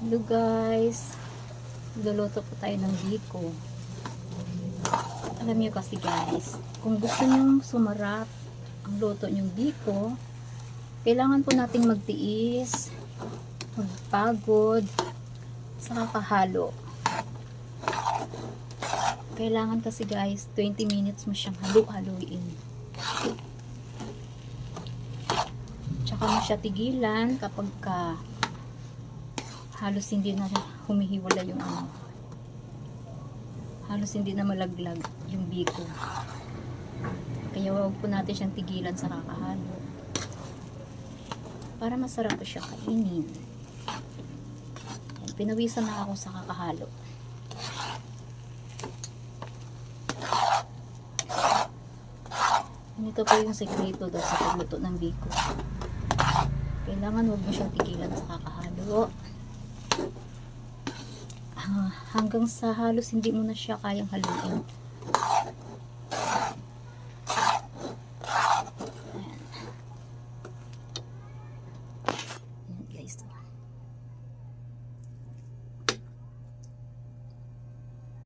Hello guys, luluto po tayo ng biko. Alam niyo kasi guys, kung gusto niyo sumarap ang luto niyong biko, kailangan po nating magtiis, magpagod, saka kahalo. Kailangan kasi guys, 20 minutes mo siyang halo-haluin. Tsaka mo siya tigilan kapag halos hindi na humihiwala yung halos hindi na malaglag yung biko. Kaya wag po natin siyang tigilan sa kakahalo para masarap po siya kainin. Pinawisan na ako sa kakahalo. Ito po yung sekreto daw sa pagluto ng biko. Kailangan wag mo siyang tigilan sa kakahalo. Hanggang sa halos hindi mo na siya kayang haluin.